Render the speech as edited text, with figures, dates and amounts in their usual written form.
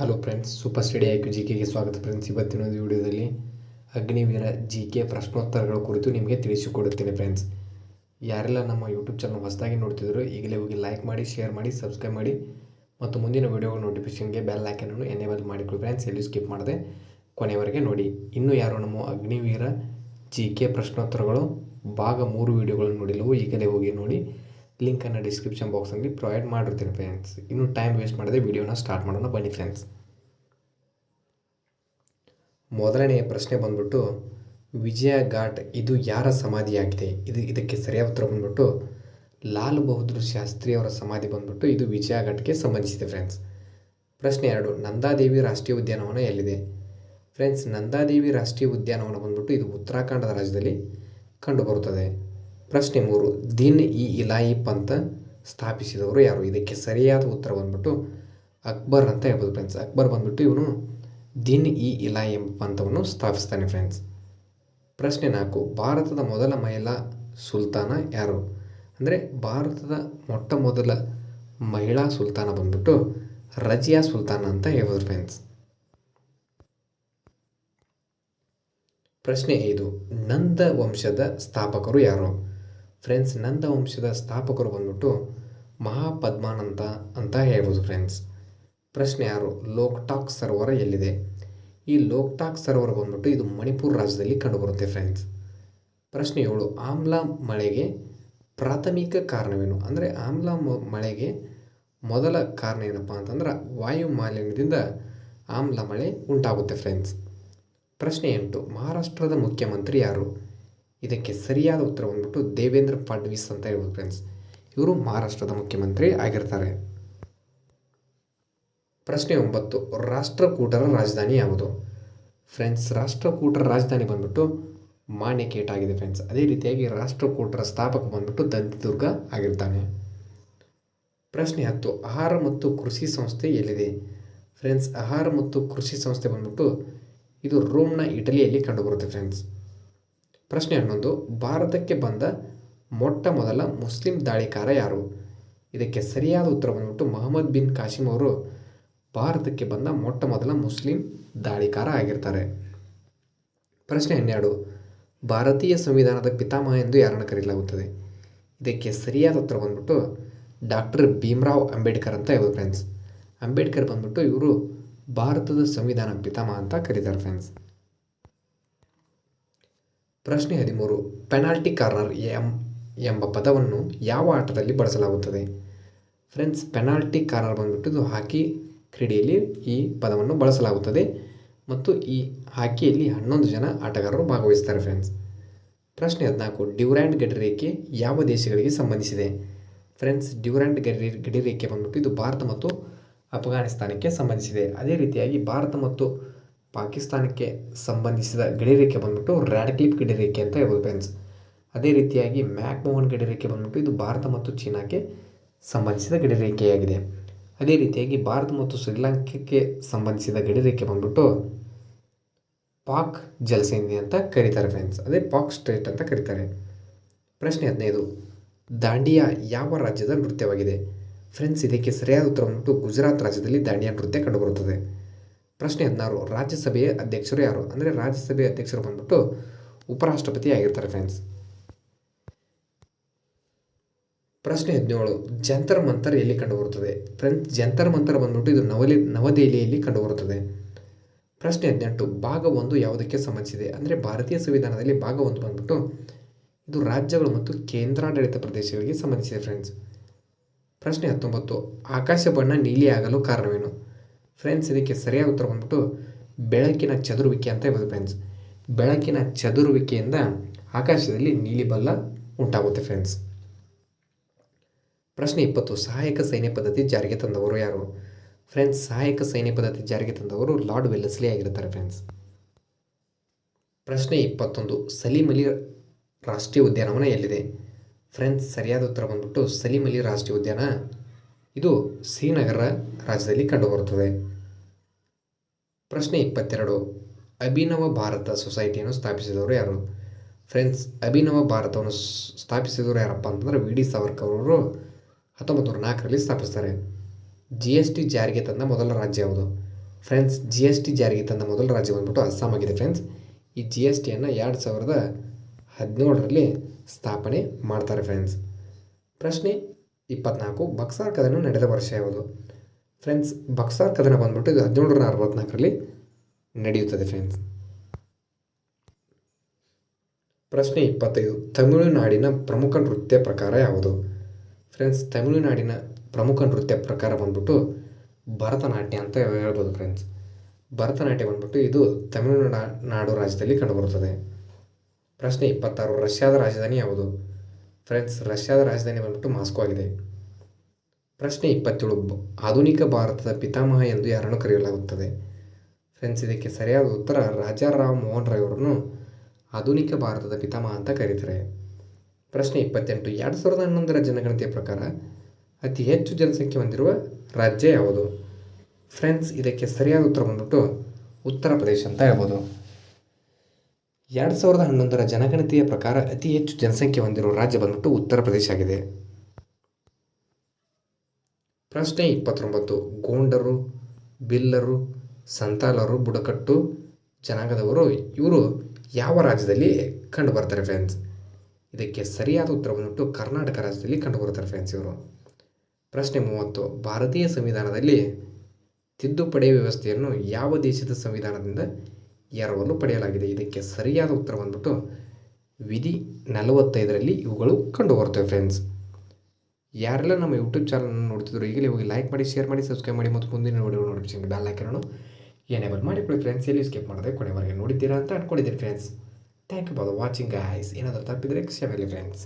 Hello friends, super study IQ G ಕೆಗೆ ಸ್ವಾಗತ friends. ಇವತ್ತಿನ ಒಂದು ವಿಡಿಯೋದಲ್ಲಿ ಅಗ್ನಿವೀರ ಜಿ ಕೆ ಪ್ರಶ್ನೋತ್ತರಗಳ ಕುರಿತು ನಿಮಗೆ ತಿಳಿಸಿಕೊಡುತ್ತೇನೆ ಫ್ರೆಂಡ್ಸ್. ಯಾರೆಲ್ಲ ನಮ್ಮ ಯೂಟ್ಯೂಬ್ ಚಾನಲ್ ಹೊಸದಾಗಿ ನೋಡ್ತಿದ್ರು ಈಗಲೇ ಹೋಗಿ ಲೈಕ್ ಮಾಡಿ, ಶೇರ್ ಮಾಡಿ, ಸಬ್ಸ್ಕ್ರೈಬ್ ಮಾಡಿ ಮತ್ತು ಮುಂದಿನ ವಿಡಿಯೋಗಳ ನೋಟಿಫಿಕೇಷನ್ಗೆ ಬೆಲ್ ಐಕನನ್ನು ಎನೇಬಲ್ ಮಾಡಿಕೊಳ್ಳಿ ಫ್ರೆಂಡ್ಸ್. ಎಲ್ಲಿ ಸ್ಕಿಪ್ ಮಾಡದೆ ಕೊನೆಯವರೆಗೆ ನೋಡಿ. ಇನ್ನೂ ಯಾರು ನಮ್ಮ ಅಗ್ನಿವೀರ ಜಿ ಕೆ ಪ್ರಶ್ನೋತ್ತರಗಳು ಭಾಗ 3 ವಿಡಿಯೋಗಳನ್ನು ನೋಡಿಲ್ಲವೋ ಈಗಲೇ ಹೋಗಿ ನೋಡಿ. ಲಿಂಕನ್ನು ಡಿಸ್ಕ್ರಿಪ್ಷನ್ ಬಾಕ್ಸಲ್ಲಿ ಪ್ರೊವೈಡ್ ಮಾಡಿರ್ತೀನಿ ಫ್ರೆಂಡ್ಸ್. ಇನ್ನು ಟೈಮ್ ವೇಸ್ಟ್ ಮಾಡದೆ ವಿಡಿಯೋನ ಸ್ಟಾರ್ಟ್ ಮಾಡೋಣ ಬನ್ನಿ ಫ್ರೆಂಡ್ಸ್. ಮೊದಲನೆಯ ಪ್ರಶ್ನೆ ಬಂದ್ಬಿಟ್ಟು ವಿಜಯ ಘಾಟ್ ಇದು ಯಾರ ಸಮಾಧಿಯಾಗಿದೆ? ಇದಕ್ಕೆ ಸರಿಯಾದ ಉತ್ತರ ಬಂದ್ಬಿಟ್ಟು ಲಾಲ್ ಬಹದ್ದೂರ್ ಶಾಸ್ತ್ರಿ ಅವರ ಸಮಾಧಿ ಬಂದ್ಬಿಟ್ಟು ಇದು ವಿಜಯ ಘಾಟ್ಗೆ ಸಂಬಂಧಿಸಿದೆ ಫ್ರೆಂಡ್ಸ್. ಪ್ರಶ್ನೆ 2, ನಂದಾದೇವಿ ರಾಷ್ಟ್ರೀಯ ಉದ್ಯಾನವನ ಎಲ್ಲಿದೆ? ಫ್ರೆಂಡ್ಸ್, ನಂದಾದೇವಿ ರಾಷ್ಟ್ರೀಯ ಉದ್ಯಾನವನ ಬಂದ್ಬಿಟ್ಟು ಇದು ಉತ್ತರಾಖಂಡದ ರಾಜ್ಯದಲ್ಲಿ ಕಂಡುಬರುತ್ತದೆ. ಪ್ರಶ್ನೆ 3, ದೀನ್ ಇ ಇಲಾಹಿ ಪಂಥ ಸ್ಥಾಪಿಸಿದವರು ಯಾರು? ಇದಕ್ಕೆ ಸರಿಯಾದ ಉತ್ತರ ಬಂದ್ಬಿಟ್ಟು ಅಕ್ಬರ್ ಅಂತ ಹೇಳ್ಬೋದು ಫ್ರೆಂಡ್ಸ್. ಅಕ್ಬರ್ ಬಂದ್ಬಿಟ್ಟು ಇವನು ದೀನ್ ಇ ಇಲಾಹಿ ಎಂಬ ಪಂಥವನ್ನು ಸ್ಥಾಪಿಸ್ತಾನೆ ಫ್ರೆಂಡ್ಸ್. ಪ್ರಶ್ನೆ 4, ಭಾರತದ ಮೊದಲ ಮಹಿಳಾ ಸುಲ್ತಾನ ಯಾರು? ಅಂದರೆ ಭಾರತದ ಮೊಟ್ಟ ಮೊದಲ ಮಹಿಳಾ ಸುಲ್ತಾನ ಬಂದ್ಬಿಟ್ಟು ರಜಿಯಾ ಸುಲ್ತಾನ ಅಂತ ಹೇಳ್ಬೋದು ಫ್ರೆಂಡ್ಸ್. ಪ್ರಶ್ನೆ 5, ನಂದ ವಂಶದ ಸ್ಥಾಪಕರು ಯಾರು? ಫ್ರೆಂಡ್ಸ್, ನಂದ ವಂಶದ ಸ್ಥಾಪಕರು ಬಂದ್ಬಿಟ್ಟು ಮಹಾಪದ್ಮಾನಂದ ಅಂತ ಹೇಳ್ಬೋದು ಫ್ರೆಂಡ್ಸ್. ಪ್ರಶ್ನೆ 6, ಲೋಕ್ಟಾಕ್ ಸರೋವರ ಎಲ್ಲಿದೆ? ಈ ಲೋಕ್ಟಾಕ್ ಸರೋವರ ಬಂದ್ಬಿಟ್ಟು ಇದು ಮಣಿಪುರ ರಾಜ್ಯದಲ್ಲಿ ಕಂಡುಬರುತ್ತೆ ಫ್ರೆಂಡ್ಸ್. ಪ್ರಶ್ನೆ 7, ಆಮ್ಲ ಮಳೆಗೆ ಪ್ರಾಥಮಿಕ ಕಾರಣವೇನು? ಅಂದರೆ ಆಮ್ಲ ಮಳೆಗೆ ಮೊದಲ ಕಾರಣ ಏನಪ್ಪ ಅಂತಂದ್ರೆ ವಾಯು ಮಾಲಿನ್ಯದಿಂದ ಆಮ್ಲ ಮಳೆ ಉಂಟಾಗುತ್ತೆ ಫ್ರೆಂಡ್ಸ್. ಪ್ರಶ್ನೆ 8, ಮಹಾರಾಷ್ಟ್ರದ ಮುಖ್ಯಮಂತ್ರಿ ಯಾರು? ಇದಕ್ಕೆ ಸರಿಯಾದ ಉತ್ತರ ಬಂದ್ಬಿಟ್ಟು ದೇವೇಂದ್ರ ಫಡ್ನವೀಸ್ ಅಂತ ಹೇಳ್ಬೋದು ಫ್ರೆಂಡ್ಸ್. ಇವರು ಮಹಾರಾಷ್ಟ್ರದ ಮುಖ್ಯಮಂತ್ರಿ ಆಗಿರ್ತಾರೆ. ಪ್ರಶ್ನೆ 9, ರಾಷ್ಟ್ರಕೂಟರ ರಾಜಧಾನಿ ಯಾವುದು? ಫ್ರೆಂಡ್ಸ್, ರಾಷ್ಟ್ರಕೂಟರ ರಾಜಧಾನಿ ಬಂದ್ಬಿಟ್ಟು ಮಾನ್ಯಕೇಟ್ ಆಗಿದೆ ಫ್ರೆಂಡ್ಸ್. ಅದೇ ರೀತಿಯಾಗಿ ರಾಷ್ಟ್ರಕೂಟರ ಸ್ಥಾಪಕ ಬಂದ್ಬಿಟ್ಟು ದಂತಿದುರ್ಗ ಆಗಿರ್ತಾನೆ. ಪ್ರಶ್ನೆ 10, ಆಹಾರ ಮತ್ತು ಕೃಷಿ ಸಂಸ್ಥೆ ಎಲ್ಲಿದೆ? ಫ್ರೆಂಡ್ಸ್, ಆಹಾರ ಮತ್ತು ಕೃಷಿ ಸಂಸ್ಥೆ ಬಂದ್ಬಿಟ್ಟು ಇದು ರೋಮ್ನ ಇಟಲಿಯಲ್ಲಿ ಕಂಡುಬರುತ್ತೆ ಫ್ರೆಂಡ್ಸ್. ಪ್ರಶ್ನೆ 11, ಭಾರತಕ್ಕೆ ಬಂದ ಮೊಟ್ಟ ಮೊದಲ ಮುಸ್ಲಿಂ ದಾಳಿಕಾರ ಯಾರು? ಇದಕ್ಕೆ ಸರಿಯಾದ ಉತ್ತರ ಬಂದ್ಬಿಟ್ಟು ಮೊಹಮ್ಮದ್ ಬಿನ್ ಕಾಸಿಮ್ ಅವರು ಭಾರತಕ್ಕೆ ಬಂದ ಮೊಟ್ಟ ಮೊದಲ ಮುಸ್ಲಿಂ ದಾಳಿಕಾರ ಆಗಿರ್ತಾರೆ. ಪ್ರಶ್ನೆ 12, ಭಾರತೀಯ ಸಂವಿಧಾನದ ಪಿತಾಮಹ ಎಂದು ಯಾರನ್ನು ಕರೆಯಲಾಗುತ್ತದೆ? ಇದಕ್ಕೆ ಸರಿಯಾದ ಉತ್ತರ ಬಂದ್ಬಿಟ್ಟು ಡಾಕ್ಟರ್ ಭೀಮ್ರಾವ್ ಅಂಬೇಡ್ಕರ್ ಅಂತ ಹೇಳ್ಬೋದು ಫ್ರೆಂಡ್ಸ್. ಅಂಬೇಡ್ಕರ್ ಬಂದ್ಬಿಟ್ಟು ಇವರು ಭಾರತದ ಸಂವಿಧಾನ ಪಿತಾಮಹ ಅಂತ ಕರೀತಾರೆ ಫ್ರೆಂಡ್ಸ್. ಪ್ರಶ್ನೆ 13, ಪೆನಾಲ್ಟಿ ಕಾರ್ನರ್ ಎಂಬ ಪದವನ್ನು ಯಾವ ಆಟದಲ್ಲಿ ಬಳಸಲಾಗುತ್ತದೆ? ಫ್ರೆಂಡ್ಸ್, ಪೆನಾಲ್ಟಿ ಕಾರ್ನರ್ ಬಂದ್ಬಿಟ್ಟು ಇದು ಹಾಕಿ ಕ್ರೀಡೆಯಲ್ಲಿ ಈ ಪದವನ್ನು ಬಳಸಲಾಗುತ್ತದೆ ಮತ್ತು ಈ ಹಾಕಿಯಲ್ಲಿ 11 ಜನ ಆಟಗಾರರು ಭಾಗವಹಿಸ್ತಾರೆ ಫ್ರೆಂಡ್ಸ್. ಪ್ರಶ್ನೆ 14, ಡ್ಯೂರಾಂಡ್ ಗಡಿರೇಖೆ ಯಾವ ದೇಶಗಳಿಗೆ ಸಂಬಂಧಿಸಿದೆ? ಫ್ರೆಂಡ್ಸ್, ಡ್ಯೂರಾಂಡ್ ಗಡಿರೇಖೆ ಬಂದ್ಬಿಟ್ಟು ಇದು ಭಾರತ ಮತ್ತು ಅಫ್ಘಾನಿಸ್ತಾನಕ್ಕೆ ಸಂಬಂಧಿಸಿದೆ. ಅದೇ ರೀತಿಯಾಗಿ ಭಾರತ ಮತ್ತು ಪಾಕಿಸ್ತಾನಕ್ಕೆ ಸಂಬಂಧಿಸಿದ ಗಡಿರೇಖೆ ಬಂದ್ಬಿಟ್ಟು ರ್ಯಾಡ್ಕ್ಲಿಫ್ ಗಡಿರೇಖೆ ಅಂತ ಹೇಳ್ಬೋದು ಫ್ರೆಂಡ್ಸ್. ಅದೇ ರೀತಿಯಾಗಿ ಮ್ಯಾಕ್ಮೋಹನ್ ಗಡಿರೇಖೆ ಬಂದ್ಬಿಟ್ಟು ಇದು ಭಾರತ ಮತ್ತು ಚೀನಾಕ್ಕೆ ಸಂಬಂಧಿಸಿದ ಗಡಿರೇಖೆಯಾಗಿದೆ. ಅದೇ ರೀತಿಯಾಗಿ ಭಾರತ ಮತ್ತು ಶ್ರೀಲಂಕಾಕ್ಕೆ ಸಂಬಂಧಿಸಿದ ಗಡಿರೇಖೆ ಬಂದ್ಬಿಟ್ಟು ಪಾಕ್ ಜಲಸಂಧಿ ಅಂತ ಕರೀತಾರೆ ಫ್ರೆಂಡ್ಸ್. ಅದೇ ಪಾಕ್ ಸ್ಟ್ರೇಟ್ ಅಂತ ಕರೀತಾರೆ. ಪ್ರಶ್ನೆ 15, ದಾಂಡಿಯಾ ಯಾವ ರಾಜ್ಯದ ನೃತ್ಯವಾಗಿದೆ? ಫ್ರೆಂಡ್ಸ್, ಇದಕ್ಕೆ ಸರಿಯಾದ ಉತ್ತರ ಬಂದ್ಬಿಟ್ಟು ಗುಜರಾತ್ ರಾಜ್ಯದಲ್ಲಿ ದಾಂಡಿಯಾ ನೃತ್ಯ ಕಂಡುಬರುತ್ತದೆ. ಪ್ರಶ್ನೆ 16, ರಾಜ್ಯಸಭೆಯ ಅಧ್ಯಕ್ಷರು ಯಾರು? ಅಂದರೆ ರಾಜ್ಯಸಭೆಯ ಅಧ್ಯಕ್ಷರು ಬಂದ್ಬಿಟ್ಟು ಉಪರಾಷ್ಟ್ರಪತಿ ಆಗಿರ್ತಾರೆ ಫ್ರೆಂಡ್ಸ್. ಪ್ರಶ್ನೆ 17, ಜಂತರ್ ಮಂತರ್ ಎಲ್ಲಿ ಕಂಡುಬರುತ್ತದೆ? ಫ್ರೆಂಡ್ಸ್, ಜಂತರ್ ಮಂತರ್ ಬಂದ್ಬಿಟ್ಟು ಇದು ನವದೆಹಲಿಯಲ್ಲಿ ಕಂಡುಬರುತ್ತದೆ. ಪ್ರಶ್ನೆ 18, ಭಾಗ 1 ಯಾವುದಕ್ಕೆ ಸಂಬಂಧಿಸಿದೆ? ಅಂದರೆ ಭಾರತೀಯ ಸಂವಿಧಾನದಲ್ಲಿ ಭಾಗ 1 ಬಂದ್ಬಿಟ್ಟು ಇದು ರಾಜ್ಯಗಳು ಮತ್ತು ಕೇಂದ್ರಾಡಳಿತ ಪ್ರದೇಶಗಳಿಗೆ ಸಂಬಂಧಿಸಿದೆ ಫ್ರೆಂಡ್ಸ್. ಪ್ರಶ್ನೆ 19, ಆಕಾಶ ಬಣ್ಣ ನೀಲಿ ಆಗಲು ಕಾರಣವೇನು? ಫ್ರೆಂಡ್ಸ್, ಇದಕ್ಕೆ ಸರಿಯಾದ ಉತ್ತರ ಬಂದ್ಬಿಟ್ಟು ಬೆಳಕಿನ ಚದುರುವಿಕೆ ಅಂತ ಹೇಳ್ಬೋದು ಫ್ರೆಂಡ್ಸ್. ಬೆಳಕಿನ ಚದುರುವಿಕೆಯಿಂದ ಆಕಾಶದಲ್ಲಿ ನೀಲಿ ಬಲ್ಲ ಉಂಟಾಗುತ್ತೆ ಫ್ರೆಂಡ್ಸ್. ಪ್ರಶ್ನೆ 20, ಸಹಾಯಕ ಸೈನ್ಯ ಪದ್ಧತಿ ಜಾರಿಗೆ ತಂದವರು ಯಾರು? ಫ್ರೆಂಡ್ಸ್, ಸಹಾಯಕ ಸೈನ್ಯ ಪದ್ಧತಿ ಜಾರಿಗೆ ತಂದವರು ಲಾರ್ಡ್ ವೆಲ್ಲೆಸ್ಲಿ ಆಗಿರ್ತಾರೆ ಫ್ರೆಂಡ್ಸ್. ಪ್ರಶ್ನೆ 21, ಸಲೀಂ ಅಲಿ ರಾಷ್ಟ್ರೀಯ ಉದ್ಯಾನವನ ಎಲ್ಲಿದೆ? ಫ್ರೆಂಡ್ಸ್, ಸರಿಯಾದ ಉತ್ತರ ಬಂದ್ಬಿಟ್ಟು ಸಲೀಂ ಅಲಿ ರಾಷ್ಟ್ರೀಯ ಉದ್ಯಾನ ಇದು ಶ್ರೀನಗರ ರಾಜ್ಯದಲ್ಲಿ ಕಂಡುಬರುತ್ತದೆ. ಪ್ರಶ್ನೆ 22, ಅಭಿನವ ಭಾರತ ಸೊಸೈಟಿಯನ್ನು ಸ್ಥಾಪಿಸಿದವರು ಯಾರು? ಫ್ರೆಂಡ್ಸ್, ಅಭಿನವ ಭಾರತವನ್ನು ಸ್ಥಾಪಿಸಿದವರು ಯಾರಪ್ಪ ಅಂತಂದರೆ ವಿ ಡಿ ಸಾವರ್ಕರ್ ಅವರು 1904ರಲ್ಲಿ ಸ್ಥಾಪಿಸ್ತಾರೆ. GST ಜಾರಿಗೆ ತಂದ ಮೊದಲ ರಾಜ್ಯ ಯಾವುದು? ಫ್ರೆಂಡ್ಸ್ ಜಿ ಎಸ್ ಟಿ ಜಾರಿಗೆ ತಂದ ಮೊದಲ ರಾಜ್ಯ ಬಂದ್ಬಿಟ್ಟು ಅಸ್ಸಾಂ ಆಗಿದೆ ಫ್ರೆಂಡ್ಸ್. ಈ ಜಿ ಎಸ್ ಟಿಯನ್ನು 2017ರಲ್ಲಿ ಸ್ಥಾಪನೆ ಮಾಡ್ತಾರೆ ಫ್ರೆಂಡ್ಸ್. ಪ್ರಶ್ನೆ 24, ಬಕ್ಸಾರ್ ಕದನ ನಡೆದ ವರ್ಷ ಯಾವುದು? ಫ್ರೆಂಡ್ಸ್ ಬಕ್ಸಾರ್ ಕದನ ಬಂದ್ಬಿಟ್ಟು ಇದು 1764ರಲ್ಲಿ ನಡೆಯುತ್ತದೆ ಫ್ರೆಂಡ್ಸ್. ಪ್ರಶ್ನೆ 25, ತಮಿಳುನಾಡಿನ ಪ್ರಮುಖ ನೃತ್ಯ ಪ್ರಕಾರ ಯಾವುದು? ಫ್ರೆಂಡ್ಸ್ ತಮಿಳುನಾಡಿನ ಪ್ರಮುಖ ನೃತ್ಯ ಪ್ರಕಾರ ಬಂದ್ಬಿಟ್ಟು ಭರತನಾಟ್ಯ ಅಂತ ಹೇಳ್ಬೋದು ಫ್ರೆಂಡ್ಸ್. ಭರತನಾಟ್ಯ ಬಂದ್ಬಿಟ್ಟು ಇದು ತಮಿಳುನಾಡು ರಾಜ್ಯದಲ್ಲಿ ಕಂಡುಬರುತ್ತದೆ. ಪ್ರಶ್ನೆ 26, ರಷ್ಯಾದ ರಾಜಧಾನಿ ಯಾವುದು? ಫ್ರೆಂಡ್ಸ್ ರಷ್ಯಾದ ರಾಜಧಾನಿ ಬಂದ್ಬಿಟ್ಟು ಮಾಸ್ಕೋ ಆಗಿದೆ. ಪ್ರಶ್ನೆ 27, ಆಧುನಿಕ ಭಾರತದ ಪಿತಾಮಹ ಎಂದು ಯಾರನ್ನು ಕರೆಯಲಾಗುತ್ತದೆ? ಫ್ರೆಂಡ್ಸ್ ಇದಕ್ಕೆ ಸರಿಯಾದ ಉತ್ತರ ರಾಜಾ ರಾಮ್ ಮೋಹನ್ ರಾಯ್ ಅವರನ್ನು ಆಧುನಿಕ ಭಾರತದ ಪಿತಾಮಹ ಅಂತ ಕರೀತಾರೆ. ಪ್ರಶ್ನೆ 28, 2011ರ ಜನಗಣತಿಯ ಪ್ರಕಾರ ಅತಿ ಹೆಚ್ಚು ಜನಸಂಖ್ಯೆ ಹೊಂದಿರುವ ರಾಜ್ಯ ಯಾವುದು? ಫ್ರೆಂಡ್ಸ್ ಇದಕ್ಕೆ ಸರಿಯಾದ ಉತ್ತರ ಬಂದ್ಬಿಟ್ಟು ಉತ್ತರ ಪ್ರದೇಶ ಅಂತ ಹೇಳ್ಬೋದು. 2011ರ ಜನಗಣತಿಯ ಪ್ರಕಾರ ಅತಿ ಹೆಚ್ಚು ಜನಸಂಖ್ಯೆ ಹೊಂದಿರುವ ರಾಜ್ಯ ಬಂದ್ಬಿಟ್ಟು ಉತ್ತರ ಪ್ರದೇಶ ಆಗಿದೆ. ಪ್ರಶ್ನೆ 29, ಗೋಂಡರು, ಬಿಲ್ಲರು, ಸಂತಾಲರು, ಬುಡಕಟ್ಟು ಜನಾಂಗದವರು ಇವರು ಯಾವ ರಾಜ್ಯದಲ್ಲಿ ಕಂಡುಬರ್ತಾರೆ ಫ್ರೆಂಡ್ಸ್? ಇದಕ್ಕೆ ಸರಿಯಾದ ಉತ್ತರ ಬಂದ್ಬಿಟ್ಟು ಕರ್ನಾಟಕ ರಾಜ್ಯದಲ್ಲಿ ಕಂಡುಬರುತ್ತಾರೆ ಫ್ರೆಂಡ್ಸ್ ಇವರು. ಪ್ರಶ್ನೆ 30, ಭಾರತೀಯ ಸಂವಿಧಾನದಲ್ಲಿ ತಿದ್ದುಪಡಿ ವ್ಯವಸ್ಥೆಯನ್ನು ಯಾವ ದೇಶದ ಸಂವಿಧಾನದಿಂದ ಎರವಲು ಪಡೆಯಲಾಗಿದೆ? ಇದಕ್ಕೆ ಸರಿಯಾದ ಉತ್ತರ ಬಂದ್ಬಿಟ್ಟು ವಿಧಿ 45ರಲ್ಲಿ ಇವುಗಳು ಕಂಡುಬರುತ್ತವೆ ಫ್ರೆಂಡ್ಸ್. ಯಾರೆಲ್ಲ ನಮ್ಮ ಯೂಟ್ಯೂಬ್ ಚಾನಲ್ನ ನೋಡ್ತಿದ್ರು ಈಗಲೇ ಹೋಗಿ ಲೈಕ್ ಮಾಡಿ, ಶೇರ್ ಮಾಡಿ, ಸಬ್ಸ್ಕ್ರೈಬ್ ಮಾಡಿ ಮತ್ತು ಮುಂದಿನ video notification bell icon enable ಮಾಡಿಕೊಳ್ಳಿ ಫ್ರೆಂಡ್ಸ್. ಎಲ್ಲಿ ಸ್ಕಿಪ್ ಮಾಡಿದೆ ಕೊನೆವರೆಗೆ ನೋಡಿದ್ದೀರಾ ಅಂತ ಅಂದ್ಕೊಂಡಿದ್ದೀನಿ friends. Thank you for watching guys. ಏನಾದರೂ ತಪ್ಪಿದರೆ ಕ್ಷಮೆಯಾಗಲಿ ಫ್ರೆಂಡ್ಸ್.